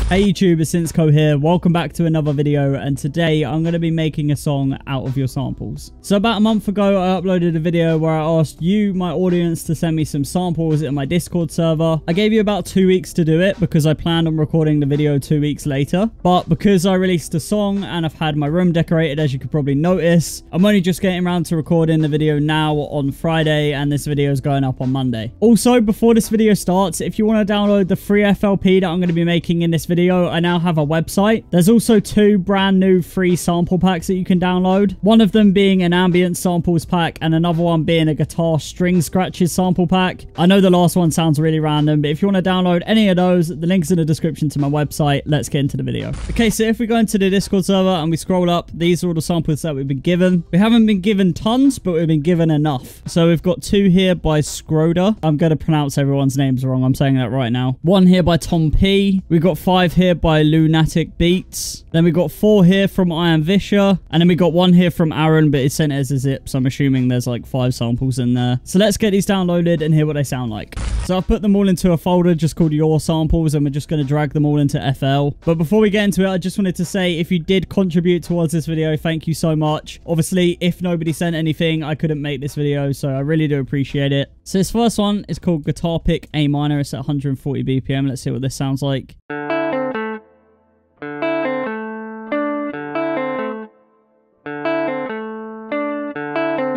Hey YouTube, it's Insko here. Welcome back to another video, and today I'm going to be making a song out of your samples. So about a month ago, I uploaded a video where I asked you, my audience, to send me some samples in my Discord server. I gave you about 2 weeks to do it because I planned on recording the video 2 weeks later. But because I released a song and I've had my room decorated, as you could probably notice, I'm only just getting around to recording the video now on Friday, and this video is going up on Monday. Also, before this video starts, if you want to download the free FLP that I'm going to be making in this video, I now have a website. There's also 2 brand new free sample packs that you can download. One of them being an ambient samples pack and another one being a guitar string scratches sample pack. I know the last one sounds really random, but if you want to download any of those, the link's in the description to my website. Let's get into the video. Okay, so if we go into the Discord server and we scroll up, these are all the samples that we've been given. We haven't been given tons, but we've been given enough. So we've got 2 here by Skroda. I'm going to pronounce everyone's names wrong. I'm saying that right now. 1 here by Tom P. We've got 5 here by Lunatic Beats. Then we got 4 here from I Am Visher. And then we got 1 here from Aaron, but it's sent as a zip, so I'm assuming there's like 5 samples in there. So let's get these downloaded and hear what they sound like. So I've put them all into a folder just called Your Samples, and we're just going to drag them all into FL. But before we get into it, I just wanted to say, if you did contribute towards this video, thank you so much. Obviously, if nobody sent anything, I couldn't make this video, so I really do appreciate it. So this first one is called Guitar Pick A Minor. It's at 140 BPM. Let's see what this sounds like.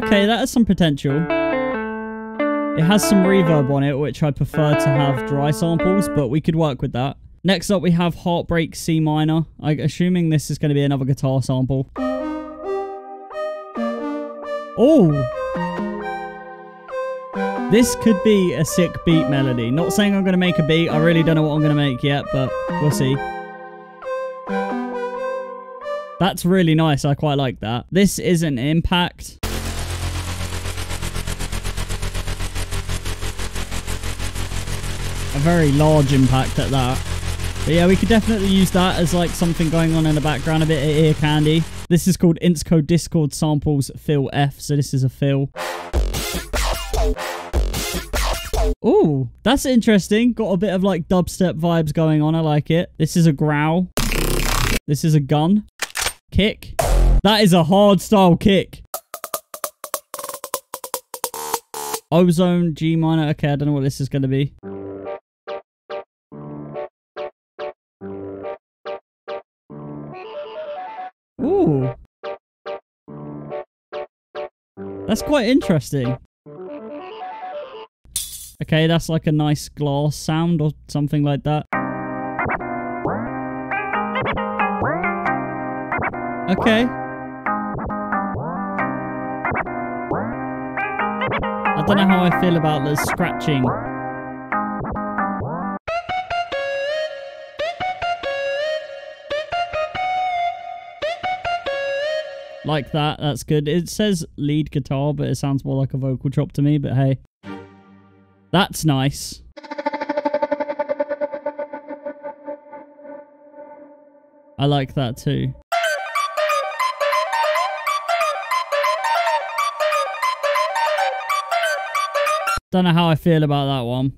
Okay, that has some potential. It has some reverb on it, which I prefer to have dry samples, but we could work with that. Next up, we have Heartbreak C Minor. I'm assuming this is going to be another guitar sample. Oh! This could be a sick beat melody. Not saying I'm going to make a beat. I really don't know what I'm going to make yet, but we'll see. That's really nice. I quite like that. This is an impact. A very large impact at that. But yeah, we could definitely use that as like something going on in the background, a bit of ear candy. This is called Insko Discord Samples Fill F, so this is a fill. Ooh, that's interesting. Got a bit of like dubstep vibes going on. I like it. This is a growl. This is a gun. Kick. That is a hard style kick. Ozone G minor. Okay, I don't know what this is going to be. Ooh. That's quite interesting. Okay, that's like a nice glass sound or something like that. Okay. I don't know how I feel about the scratching. Like that, that's good. It says lead guitar, but it sounds more like a vocal chop to me, but hey. That's nice. I like that too. Don't know how I feel about that one.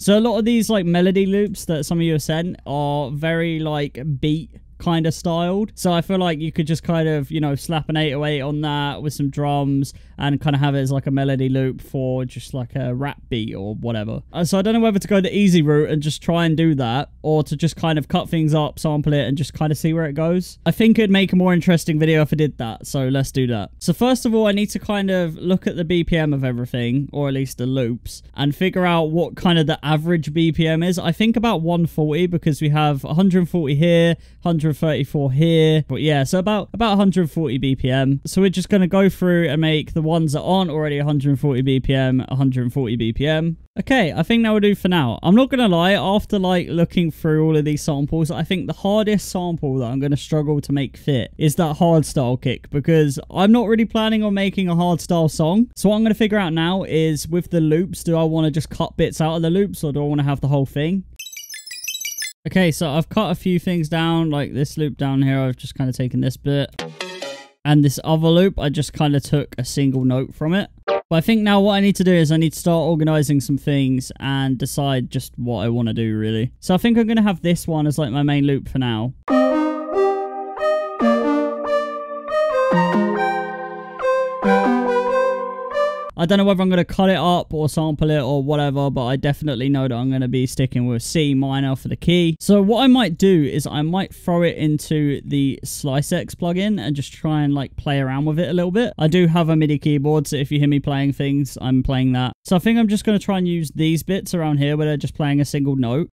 So a lot of these like melody loops that some of you have sent are very like beat kind of styled. So I feel like you could just kind of, you know, slap an 808 on that with some drums and kind of have it as like a melody loop for just like a rap beat or whatever. So I don't know whether to go the easy route and just try and do that, or to just kind of cut things up, sample it, and just kind of see where it goes. I think it'd make a more interesting video if I did that, so let's do that. So first of all, I need to kind of look at the BPM of everything, or at least the loops, and figure out what kind of the average BPM is. I think about 140, because we have 140 here, 140 134 here. But yeah, so about 140 BPM. So we're just going to go through and make the ones that aren't already 140 BPM, 140 BPM. Okay, I think that will do for now. I'm not going to lie, after like looking through all of these samples, I think the hardest sample that I'm going to struggle to make fit is that hardstyle kick, because I'm not really planning on making a hardstyle song. So what I'm going to figure out now is with the loops, do I want to just cut bits out of the loops or do I want to have the whole thing? Okay, so I've cut a few things down, like this loop down here. I've just kind of taken this bit. And this other loop, I just kind of took a single note from it. But I think now what I need to do is I need to start organizing some things and decide just what I want to do, really. So I think I'm going to have this one as like my main loop for now. I don't know whether I'm going to cut it up or sample it or whatever, but I definitely know that I'm going to be sticking with C minor for the key. So what I might do is I might throw it into the SliceX plugin and just try and like play around with it a little bit. I do have a MIDI keyboard, so if you hear me playing things, I'm playing that. So I think I'm just going to try and use these bits around here where they're just playing a single note.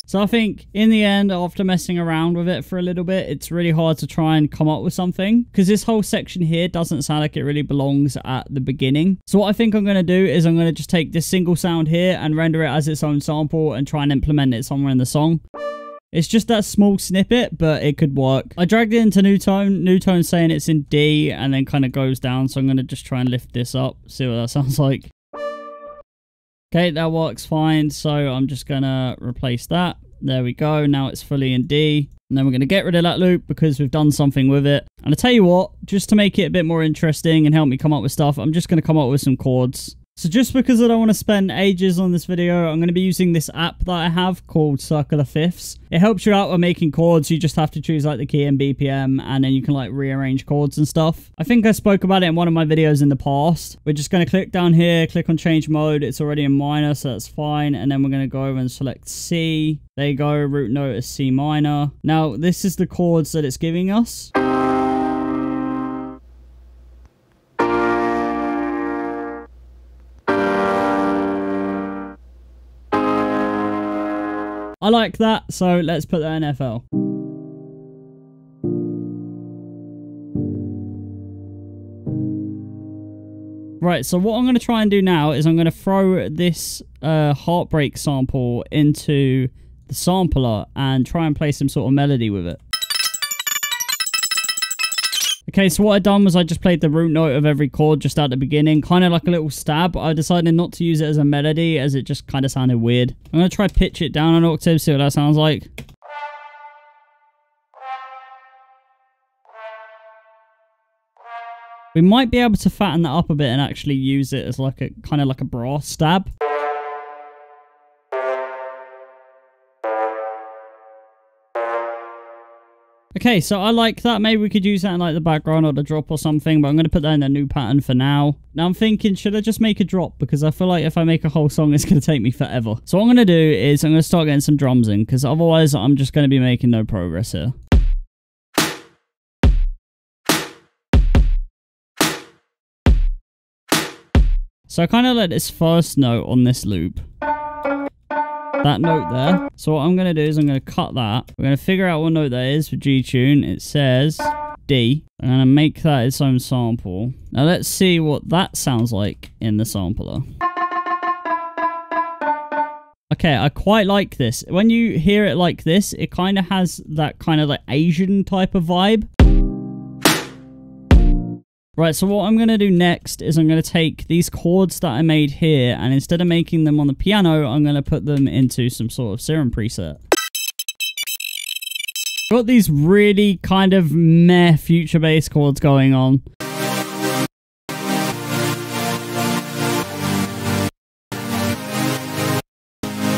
So I think in the end, after messing around with it for a little bit, it's really hard to try and come up with something, because this whole section here doesn't sound like it really belongs at the beginning. So what I think I'm going to do is I'm going to just take this single sound here and render it as its own sample and try and implement it somewhere in the song. It's just that small snippet, but it could work. I dragged it into New Tone. New Tone saying it's in D and then kind of goes down. So I'm going to just try and lift this up, see what that sounds like. Okay, that works fine. So I'm just going to replace that. There we go. Now it's fully in D. And then we're going to get rid of that loop because we've done something with it. And I tell you what, just to make it a bit more interesting and help me come up with stuff, I'm just going to come up with some chords. So just because I don't want to spend ages on this video, I'm going to be using this app that I have called Circular Fifths. It helps you out with making chords. You just have to choose like the key and BPM, and then you can like rearrange chords and stuff. I think I spoke about it in one of my videos in the past. We're just going to click down here, click on change mode. It's already in minor, so that's fine. And then we're going to go over and select C. There you go, root note is C minor. Now this is the chords that it's giving us. I like that, so let's put that in FL. Right, so what I'm going to try and do now is I'm going to throw this heartbreak sample into the sampler and try and play some sort of melody with it. Okay, so what I done was I just played the root note of every chord just at the beginning, kind of like a little stab. I decided not to use it as a melody as it just kind of sounded weird. I'm going to try pitch it down an octave, see what that sounds like. We might be able to fatten that up a bit and actually use it as like a kind of like a brass stab. Okay, so I like that. Maybe we could use that in like the background or the drop or something, but I'm going to put that in a new pattern for now. Now I'm thinking, should I just make a drop? Because I feel like if I make a whole song, it's going to take me forever. So what I'm going to do is I'm going to start getting some drums in, because otherwise I'm just going to be making no progress here. So I kind of let this first note on this loop. That note there. So what I'm going to do is I'm going to cut that. We're going to figure out what note that is for G-tune. It says D. I'm going to make that its own sample. Now let's see what that sounds like in the sampler. Okay, I quite like this. When you hear it like this, it kind of has that kind of like Asian type of vibe. Right, so what I'm going to do next is I'm going to take these chords that I made here, and instead of making them on the piano, I'm going to put them into some sort of Serum preset. Got these really kind of meh future bass chords going on.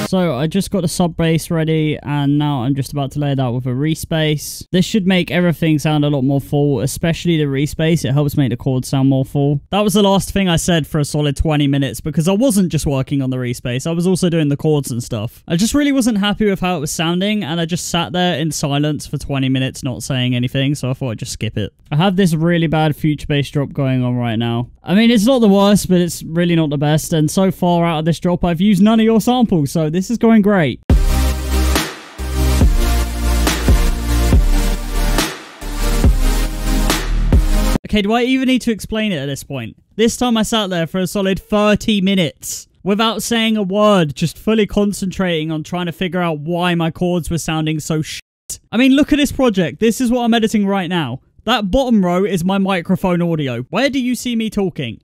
So I just got the sub bass ready, and now I'm just about to lay it out with a respace. This should make everything sound a lot more full, especially the respace. It helps make the chords sound more full. That was the last thing I said for a solid 20 minutes, because I wasn't just working on the respace. I was also doing the chords and stuff. I just really wasn't happy with how it was sounding, and I just sat there in silence for 20 minutes not saying anything, so I thought I'd just skip it. I have this really bad future bass drop going on right now. I mean, it's not the worst, but it's really not the best, and so far out of this drop, I've used none of your samples, so this is going great. Okay, do I even need to explain it at this point? This time I sat there for a solid 30 minutes without saying a word, just fully concentrating on trying to figure out why my chords were sounding so shit. I mean, look at this project. This is what I'm editing right now. That bottom row is my microphone audio. Where do you see me talking?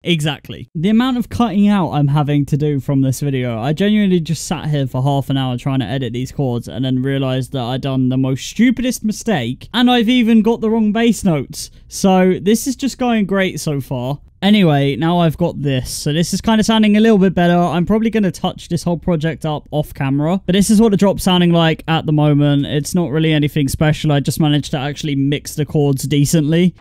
Exactly. The amount of cutting out I'm having to do from this video, I genuinely just sat here for half an hour trying to edit these chords and then realised that I'd done the most stupidest mistake and I've even got the wrong bass notes. So this is just going great so far. Anyway, now I've got this. So this is kind of sounding a little bit better. I'm probably going to touch this whole project up off camera. But this is what the drop's sounding like at the moment. It's not really anything special. I just managed to actually mix the chords decently.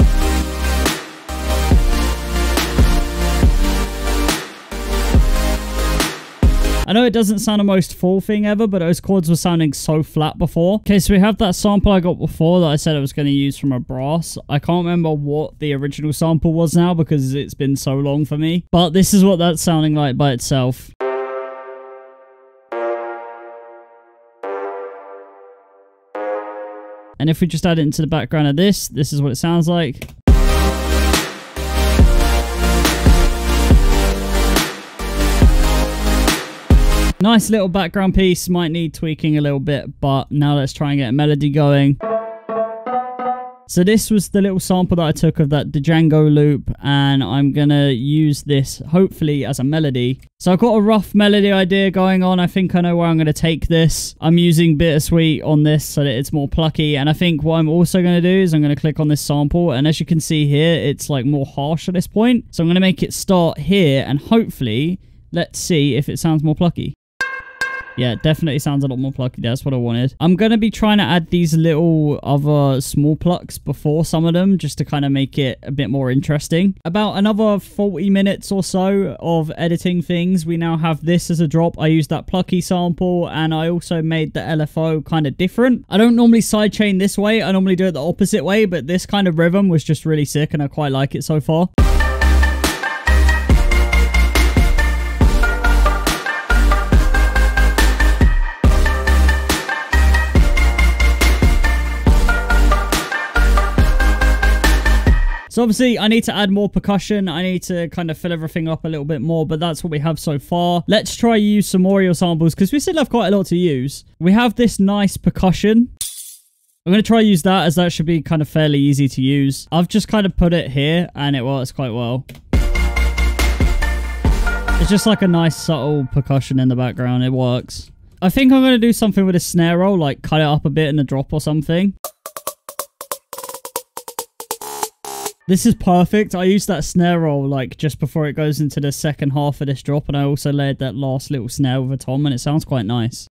I know it doesn't sound the most full thing ever, but those chords were sounding so flat before. Okay, so we have that sample I got before that I said I was going to use from a brass. I can't remember what the original sample was now because it's been so long for me. But this is what that's sounding like by itself. And if we just add it into the background of this is what it sounds like. Nice little background piece, might need tweaking a little bit, but now let's try and get a melody going. So this was the little sample that I took of that Django loop, and I'm gonna use this hopefully as a melody. So I've got a rough melody idea going on. I think I know where I'm gonna take this. I'm using Bittersweet on this so that it's more plucky, and I think what I'm also gonna do is I'm gonna click on this sample, and as you can see here, it's like more harsh at this point. So I'm gonna make it start here, and hopefully, let's see if it sounds more plucky. Yeah, it definitely sounds a lot more plucky. That's what I wanted. I'm going to be trying to add these little other small plucks before some of them, just to kind of make it a bit more interesting. About another 40 minutes or so of editing things. We now have this as a drop. I used that plucky sample, and I also made the LFO kind of different. I don't normally sidechain this way. I normally do it the opposite way, but this kind of rhythm was just really sick, and I quite like it so far. So obviously I need to add more percussion. I need to kind of fill everything up a little bit more, but that's what we have so far. Let's try use some audio samples because we still have quite a lot to use. We have this nice percussion. I'm going to try use that as that should be kind of fairly easy to use. I've just kind of put it here and it works quite well. It's just like a nice subtle percussion in the background. It works. I think I'm going to do something with a snare roll, like cut it up a bit in the drop or something. This is perfect. I used that snare roll like just before it goes into the second half of this drop, and I also layered that last little snare with a tom, and it sounds quite nice.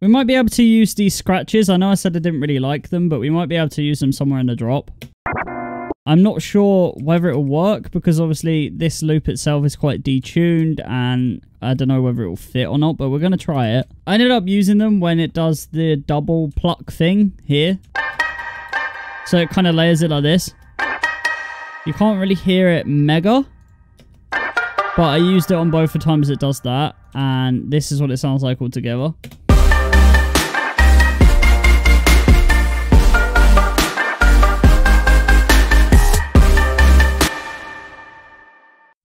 We might be able to use these scratches. I know I said I didn't really like them, but we might be able to use them somewhere in the drop. I'm not sure whether it will work because obviously this loop itself is quite detuned and I don't know whether it will fit or not, but we're going to try it. I ended up using them when it does the double pluck thing here. So it kind of layers it like this. You can't really hear it mega, but I used it on both the times it does that, and this is what it sounds like all together.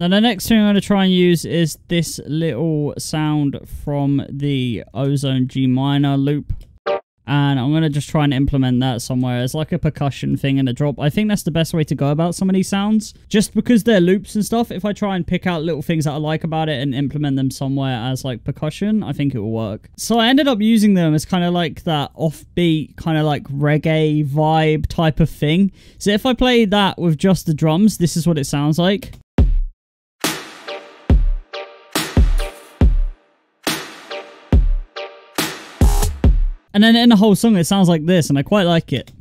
Now the next thing I'm going to try and use is this little sound from the Ozone G minor loop. And I'm going to just try and implement that somewhere as like a percussion thing in a drop. I think that's the best way to go about some of these sounds. Just because they're loops and stuff, if I try and pick out little things that I like about it and implement them somewhere as like percussion, I think it will work. So I ended up using them as kind of like that offbeat, kind of like reggae vibe type of thing. So if I play that with just the drums, this is what it sounds like. And then in the whole song, it sounds like this, and I quite like it.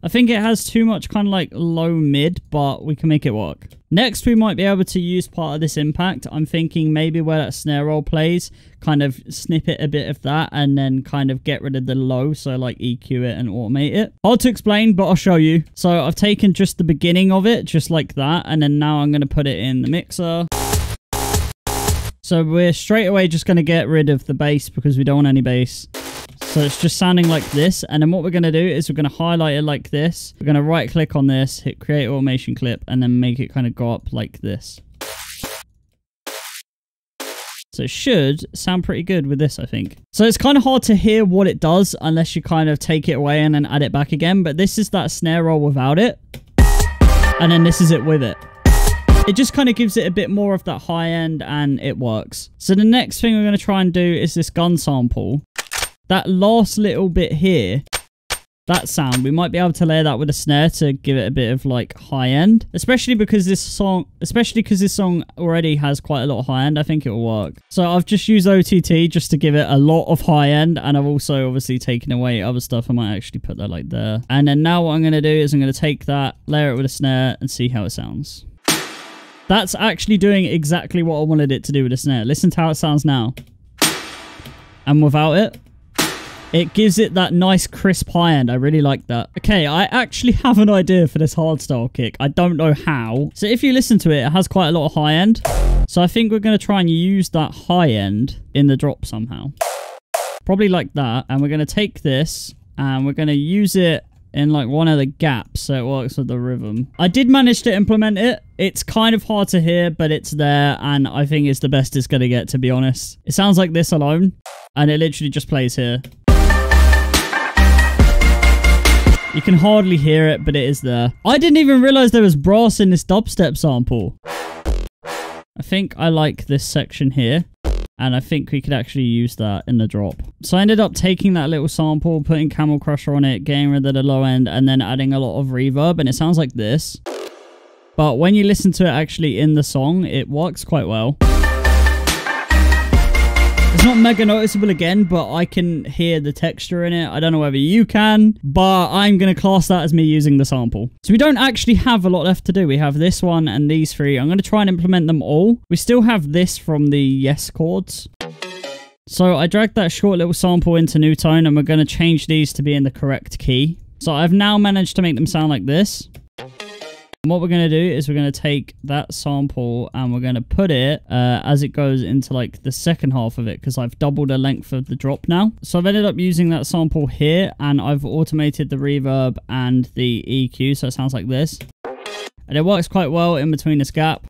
I think it has too much kind of like low mid, but we can make it work. Next, we might be able to use part of this impact. I'm thinking maybe where that snare roll plays, kind of snip it a bit of that and then kind of get rid of the low. So like EQ it and automate it. Hard to explain, but I'll show you. So I've taken just the beginning of it, just like that. And then now I'm going to put it in the mixer. So we're straight away just going to get rid of the bass because we don't want any bass. So it's just sounding like this. And then what we're going to do is we're going to highlight it like this. We're going to right click on this, hit create automation clip, and then make it kind of go up like this. So it should sound pretty good with this, I think. So it's kind of hard to hear what it does unless you kind of take it away and then add it back again. But this is that snare roll without it. And then this is it with it. It just kind of gives it a bit more of that high end and it works. So the next thing we're going to try and do is this gun sample. That last little bit here, that sound, we might be able to layer that with a snare to give it a bit of like high end. Especially because this song already has quite a lot of high end. I think it will work. So I've just used OTT just to give it a lot of high end. And I've also obviously taken away other stuff. I might actually put that like there. And then now what I'm going to do is I'm going to take that, layer it with a snare and see how it sounds. That's actually doing exactly what I wanted it to do with a snare. Listen to how it sounds now. And without it, it gives it that nice crisp high end. I really like that. Okay, I actually have an idea for this hardstyle kick. I don't know how. So if you listen to it, it has quite a lot of high end. So I think we're going to try and use that high end in the drop somehow. Probably like that. And we're going to take this and we're going to use it in like one of the gaps so it works with the rhythm. I did manage to implement it. It's kind of hard to hear, but it's there, and I think it's the best it's going to get, to be honest. It sounds like this alone, and it literally just plays here. You can hardly hear it, but it is there. I didn't even realize there was brass in this dubstep sample. I think I like this section here. And I think we could actually use that in the drop. So I ended up taking that little sample, putting Camel Crusher on it, getting rid of the low end, and then adding a lot of reverb. And it sounds like this. But when you listen to it actually in the song, it works quite well. It's not mega noticeable again, but I can hear the texture in it. I don't know whether you can, but I'm going to class that as me using the sample. So we don't actually have a lot left to do. We have this one and these three. I'm going to try and implement them all. We still have this from the yes chords. So I dragged that short little sample into New Tone, and we're going to change these to be in the correct key. So I've now managed to make them sound like this. And what we're going to do is we're going to take that sample and we're going to put it as it goes into like the second half of it, because I've doubled the length of the drop now. So I've ended up using that sample here, and I've automated the reverb and the EQ, so it sounds like this. And it works quite well in between this gap.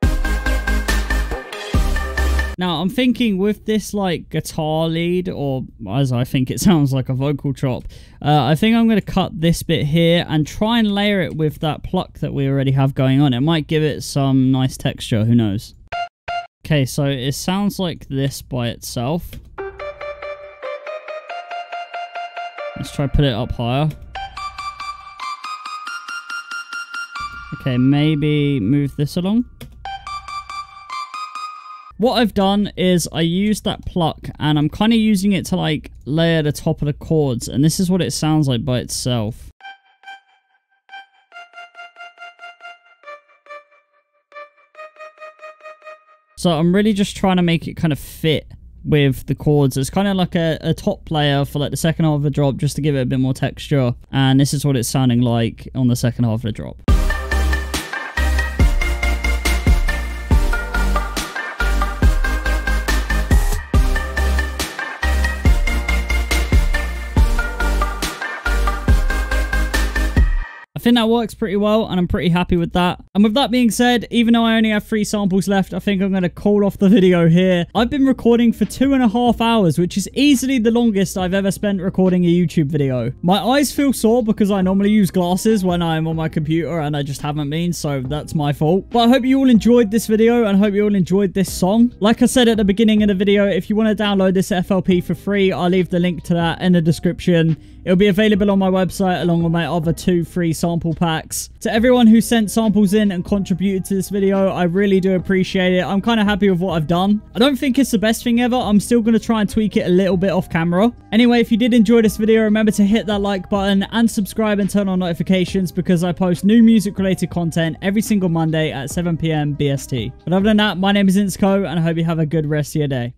Now, I'm thinking with this, like, guitar lead, or as I think it sounds like a vocal chop, I think I'm going to cut this bit here and try and layer it with that pluck that we already have going on. It might give it some nice texture, who knows. Okay, so it sounds like this by itself. Let's try put it up higher. Okay, maybe move this along. What I've done is I used that pluck and I'm kind of using it to like layer the top of the chords, and this is what it sounds like by itself. So I'm really just trying to make it kind of fit with the chords. It's kind of like a top layer for like the second half of the drop, just to give it a bit more texture, and this is what it's sounding like on the second half of the drop. I think that works pretty well, and I'm pretty happy with that. And with that being said, even though I only have 3 samples left, I think I'm going to call off the video here. I've been recording for 2.5 hours, which is easily the longest I've ever spent recording a YouTube video. My eyes feel sore because I normally use glasses when I'm on my computer, and I just haven't been, so that's my fault. But I hope you all enjoyed this video, and I hope you all enjoyed this song. Like I said at the beginning of the video, if you want to download this FLP for free, I'll leave the link to that in the description. It'll be available on my website along with my other 2 free samples sample packs. To everyone who sent samples in and contributed to this video, I really do appreciate it. I'm kind of happy with what I've done. I don't think it's the best thing ever. I'm still going to try and tweak it a little bit off camera. Anyway, if you did enjoy this video, remember to hit that like button and subscribe and turn on notifications because I post new music related content every single Monday at 7 PM BST. But other than that, my name is Insko and I hope you have a good rest of your day.